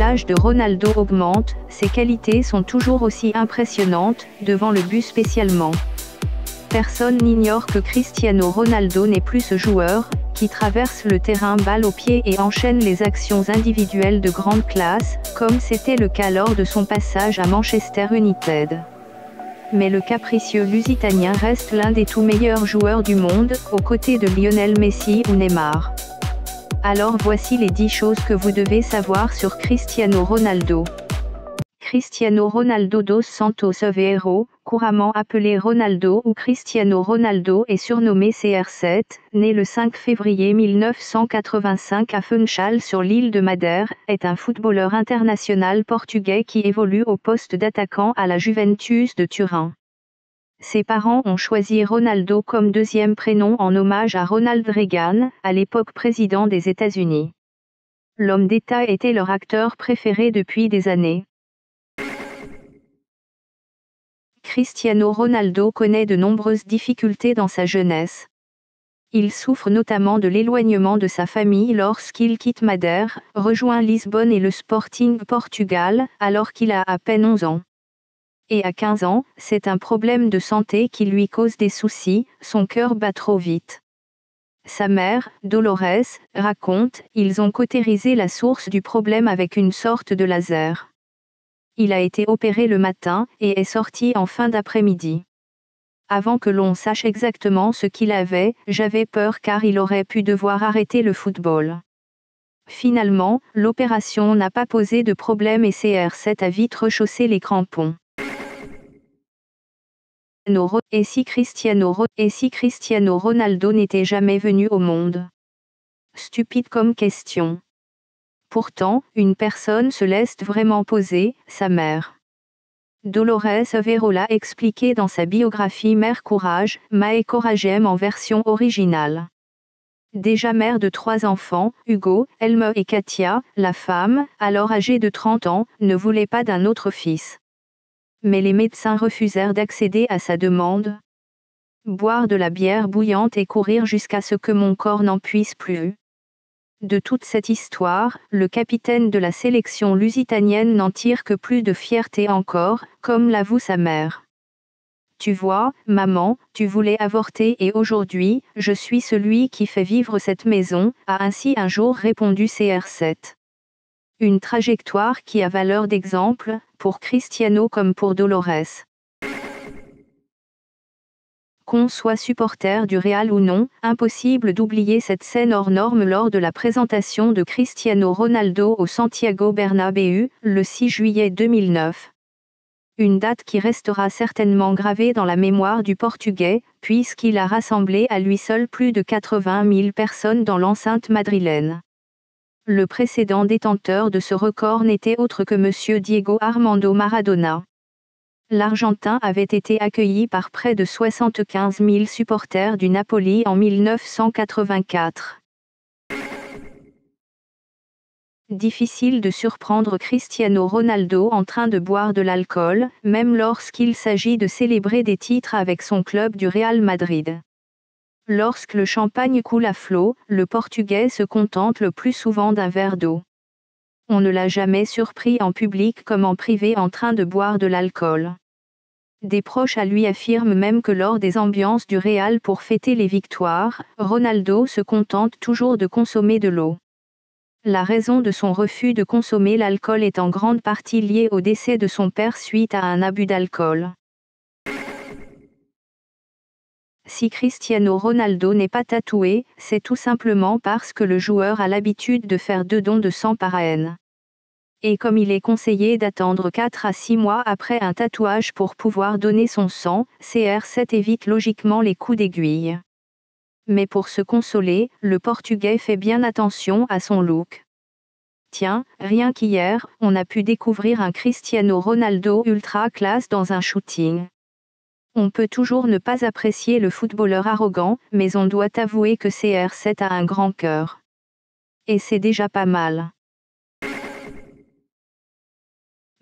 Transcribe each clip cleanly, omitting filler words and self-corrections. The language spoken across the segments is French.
l'âge de Ronaldo augmente, ses qualités sont toujours aussi impressionnantes, devant le but spécialement. Personne n'ignore que Cristiano Ronaldo n'est plus ce joueur, qui traverse le terrain balle au pied et enchaîne les actions individuelles de grande classe, comme c'était le cas lors de son passage à Manchester United. Mais le capricieux Lusitanien reste l'un des tout meilleurs joueurs du monde, aux côtés de Lionel Messi ou Neymar. Alors voici les 10 choses que vous devez savoir sur Cristiano Ronaldo. Cristiano Ronaldo dos Santos Aveiro, couramment appelé Ronaldo ou Cristiano Ronaldo est surnommé CR7, né le 5 février 1985 à Funchal sur l'île de Madère, est un footballeur international portugais qui évolue au poste d'attaquant à la Juventus de Turin. Ses parents ont choisi Ronaldo comme deuxième prénom en hommage à Ronald Reagan, à l'époque président des États-Unis. L'homme d'État était leur acteur préféré depuis des années. Cristiano Ronaldo connaît de nombreuses difficultés dans sa jeunesse. Il souffre notamment de l'éloignement de sa famille lorsqu'il quitte Madère, rejoint Lisbonne et le Sporting Portugal, alors qu'il a à peine 11 ans. Et à 15 ans, c'est un problème de santé qui lui cause des soucis, son cœur bat trop vite. Sa mère, Dolores, raconte, ils ont cautérisé la source du problème avec une sorte de laser. Il a été opéré le matin, et est sorti en fin d'après-midi. Avant que l'on sache exactement ce qu'il avait, j'avais peur car il aurait pu devoir arrêter le football. Finalement, l'opération n'a pas posé de problème et CR7 a vite rechaussé les crampons. Et si Cristiano Ronaldo n'était jamais venu au monde? Stupide comme question. Pourtant, une personne se laisse vraiment poser, sa mère. Dolores Aveiro l'a expliqué dans sa biographie Mère Courage, Mae Coragem en version originale. Déjà mère de 3 enfants, Hugo, Elme et Katia, la femme, alors âgée de 30 ans, ne voulait pas d'un autre fils. Mais les médecins refusèrent d'accéder à sa demande. Boire de la bière bouillante et courir jusqu'à ce que mon corps n'en puisse plus. De toute cette histoire, le capitaine de la sélection lusitanienne n'en tire que plus de fierté encore, comme l'avoue sa mère. Tu vois, maman, tu voulais avorter et aujourd'hui, je suis celui qui fait vivre cette maison, a ainsi un jour répondu CR7. Une trajectoire qui a valeur d'exemple, pour Cristiano comme pour Dolores. Qu'on soit supporter du Real ou non, impossible d'oublier cette scène hors norme lors de la présentation de Cristiano Ronaldo au Santiago Bernabéu, le 6 juillet 2009. Une date qui restera certainement gravée dans la mémoire du Portugais, puisqu'il a rassemblé à lui seul plus de 80 000 personnes dans l'enceinte madrilène. Le précédent détenteur de ce record n'était autre que Monsieur Diego Armando Maradona. L'Argentin avait été accueilli par près de 75 000 supporters du Napoli en 1984. Difficile de surprendre Cristiano Ronaldo en train de boire de l'alcool, même lorsqu'il s'agit de célébrer des titres avec son club du Real Madrid. Lorsque le champagne coule à flot, le Portugais se contente le plus souvent d'un verre d'eau. On ne l'a jamais surpris en public comme en privé en train de boire de l'alcool. Des proches à lui affirment même que lors des ambiances du Real pour fêter les victoires, Ronaldo se contente toujours de consommer de l'eau. La raison de son refus de consommer l'alcool est en grande partie liée au décès de son père suite à un abus d'alcool. Si Cristiano Ronaldo n'est pas tatoué, c'est tout simplement parce que le joueur a l'habitude de faire 2 dons de sang par an. Et comme il est conseillé d'attendre 4 à 6 mois après un tatouage pour pouvoir donner son sang, CR7 évite logiquement les coups d'aiguille. Mais pour se consoler, le Portugais fait bien attention à son look. Tiens, rien qu'hier, on a pu découvrir un Cristiano Ronaldo ultra classe dans un shooting. On peut toujours ne pas apprécier le footballeur arrogant, mais on doit avouer que CR7 a un grand cœur. Et c'est déjà pas mal.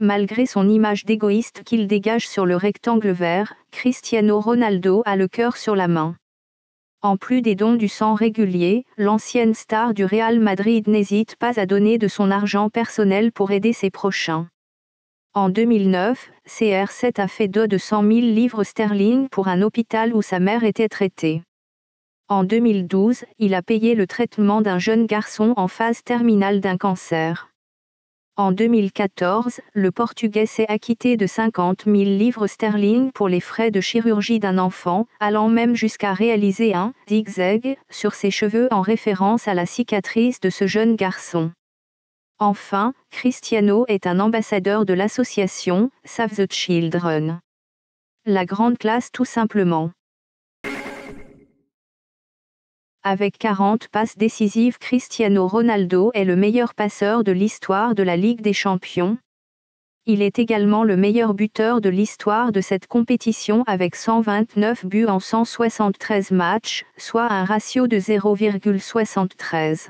Malgré son image d'égoïste qu'il dégage sur le rectangle vert, Cristiano Ronaldo a le cœur sur la main. En plus des dons du sang réguliers, l'ancienne star du Real Madrid n'hésite pas à donner de son argent personnel pour aider ses prochains. En 2009, CR7 a fait don de 100 000 livres sterling pour un hôpital où sa mère était traitée. En 2012, il a payé le traitement d'un jeune garçon en phase terminale d'un cancer. En 2014, le Portugais s'est acquitté de 50 000 livres sterling pour les frais de chirurgie d'un enfant, allant même jusqu'à réaliser un zigzag sur ses cheveux en référence à la cicatrice de ce jeune garçon. Enfin, Cristiano est un ambassadeur de l'association Save the Children. La grande classe tout simplement. Avec 40 passes décisives, Cristiano Ronaldo est le meilleur passeur de l'histoire de la Ligue des Champions. Il est également le meilleur buteur de l'histoire de cette compétition avec 129 buts en 173 matchs, soit un ratio de 0,73.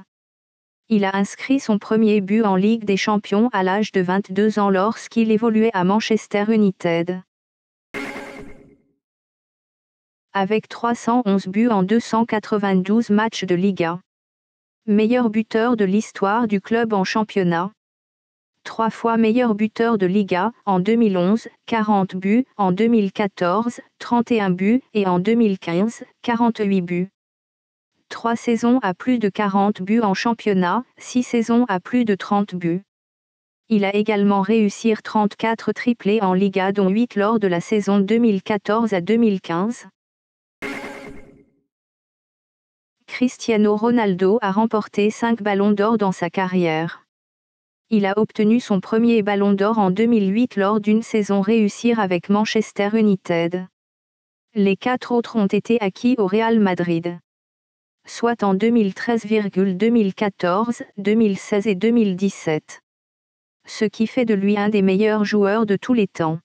Il a inscrit son premier but en Ligue des Champions à l'âge de 22 ans lorsqu'il évoluait à Manchester United. Avec 311 buts en 292 matchs de Liga. Meilleur buteur de l'histoire du club en championnat. 3 fois meilleur buteur de Liga, en 2011, 40 buts, en 2014, 31 buts, et en 2015, 48 buts. 3 saisons à plus de 40 buts en championnat, 6 saisons à plus de 30 buts. Il a également réussi 34 triplés en Liga dont 8 lors de la saison 2014 à 2015. Cristiano Ronaldo a remporté 5 ballons d'or dans sa carrière. Il a obtenu son premier ballon d'or en 2008 lors d'une saison réussie avec Manchester United. Les 4 autres ont été acquis au Real Madrid. Soit en 2013, 2014, 2016 et 2017. Ce qui fait de lui un des meilleurs joueurs de tous les temps.